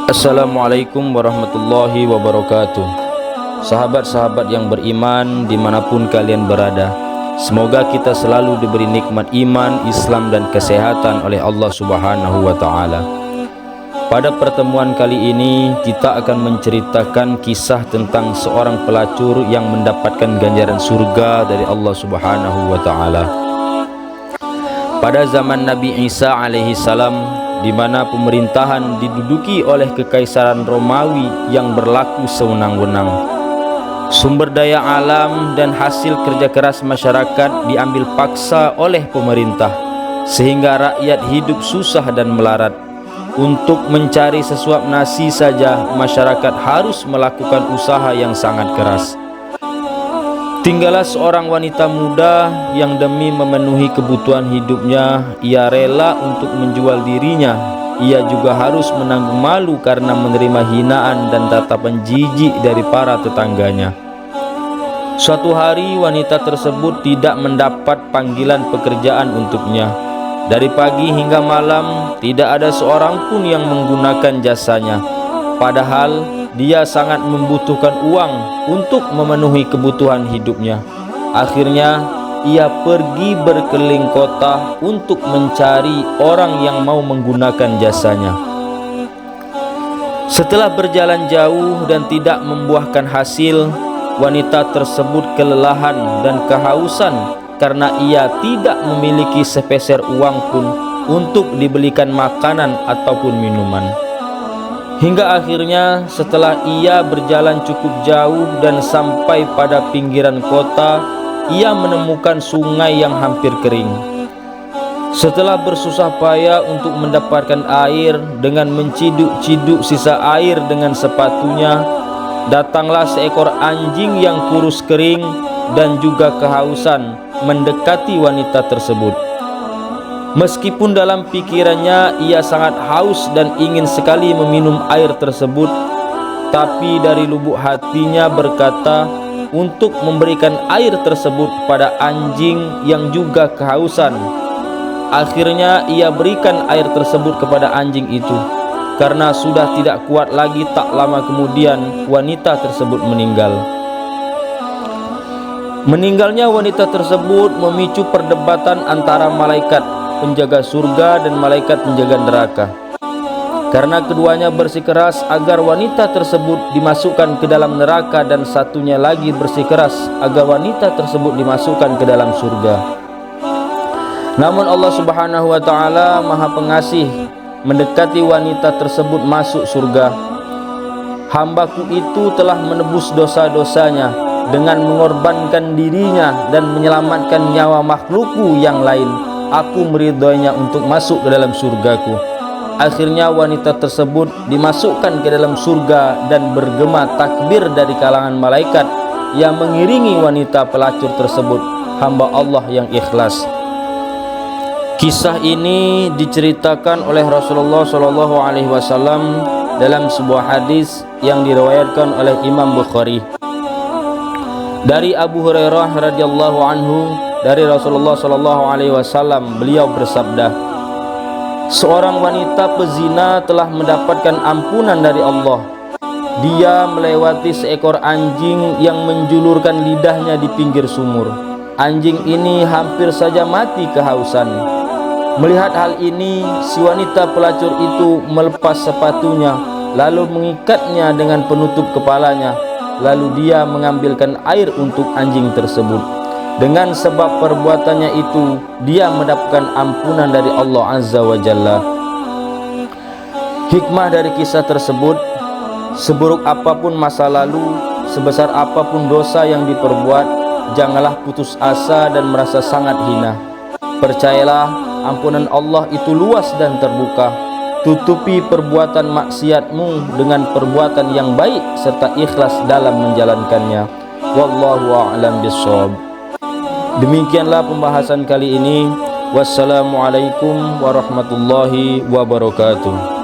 Assalamualaikum warahmatullahi wabarakatuh. Sahabat-sahabat yang beriman dimanapun kalian berada, semoga kita selalu diberi nikmat iman, Islam dan kesehatan oleh Allah Subhanahu wa ta'ala. Pada pertemuan kali ini kita akan menceritakan kisah tentang seorang pelacur yang mendapatkan ganjaran surga dari Allah Subhanahu wa ta'ala. Pada zaman Nabi Isa alaihi salam, di mana pemerintahan diduduki oleh kekaisaran Romawi yang berlaku sewenang-wenang, sumber daya alam dan hasil kerja keras masyarakat diambil paksa oleh pemerintah, sehingga rakyat hidup susah dan melarat. Untuk mencari sesuap nasi saja masyarakat harus melakukan usaha yang sangat keras. Tinggallah seorang wanita muda yang demi memenuhi kebutuhan hidupnya, ia rela untuk menjual dirinya. Ia juga harus menanggung malu karena menerima hinaan dan tatapan jijik dari para tetangganya. Suatu hari wanita tersebut tidak mendapat panggilan pekerjaan untuknya. Dari pagi hingga malam tidak ada seorang pun yang menggunakan jasanya. Padahal dia sangat membutuhkan uang untuk memenuhi kebutuhan hidupnya. Akhirnya ia pergi berkeliling kota untuk mencari orang yang mau menggunakan jasanya. Setelah berjalan jauh dan tidak membuahkan hasil, wanita tersebut kelelahan dan kehausan karena ia tidak memiliki sepeser uang pun untuk dibelikan makanan ataupun minuman. Hingga akhirnya setelah ia berjalan cukup jauh dan sampai pada pinggiran kota, ia menemukan sungai yang hampir kering. Setelah bersusah payah untuk mendapatkan air dengan menciduk-ciduk sisa air dengan sepatunya, datanglah seekor anjing yang kurus kering dan juga kehausan mendekati wanita tersebut. Meskipun dalam pikirannya ia sangat haus dan ingin sekali meminum air tersebut, tapi dari lubuk hatinya berkata untuk memberikan air tersebut pada anjing yang juga kehausan. Akhirnya ia berikan air tersebut kepada anjing itu. Karena sudah tidak kuat lagi, tak lama kemudian wanita tersebut meninggal. Meninggalnya wanita tersebut memicu perdebatan antara malaikat penjaga surga dan malaikat penjaga neraka, karena keduanya bersikeras agar wanita tersebut dimasukkan ke dalam neraka dan satunya lagi bersikeras agar wanita tersebut dimasukkan ke dalam surga. Namun Allah Subhanahu wa ta'ala Maha Pengasih mendekati wanita tersebut masuk surga. Hambaku itu telah menebus dosa-dosanya dengan mengorbankan dirinya dan menyelamatkan nyawa makhlukku yang lain. Aku meridhoinya untuk masuk ke dalam surgaku. Akhirnya wanita tersebut dimasukkan ke dalam surga dan bergema takbir dari kalangan malaikat yang mengiringi wanita pelacur tersebut, hamba Allah yang ikhlas. Kisah ini diceritakan oleh Rasulullah SAW dalam sebuah hadis yang diriwayatkan oleh Imam Bukhari. Dari Abu Hurairah radhiyallahu anhu, dari Rasulullah SAW, beliau bersabda, seorang wanita pezina telah mendapatkan ampunan dari Allah. Dia melewati seekor anjing yang menjulurkan lidahnya di pinggir sumur. Anjing ini hampir saja mati kehausan. Melihat hal ini, si wanita pelacur itu melepas sepatunya, lalu mengikatnya dengan penutup kepalanya. Lalu dia mengambilkan air untuk anjing tersebut. Dengan sebab perbuatannya itu, dia mendapatkan ampunan dari Allah Azza wa Jalla. Hikmah dari kisah tersebut, seburuk apapun masa lalu, sebesar apapun dosa yang diperbuat, janganlah putus asa dan merasa sangat hina. Percayalah, ampunan Allah itu luas dan terbuka. Tutupi perbuatan maksiatmu dengan perbuatan yang baik serta ikhlas dalam menjalankannya. Wallahu a'lam bishawab. Demikianlah pembahasan kali ini. Wassalamualaikum warahmatullahi wabarakatuh.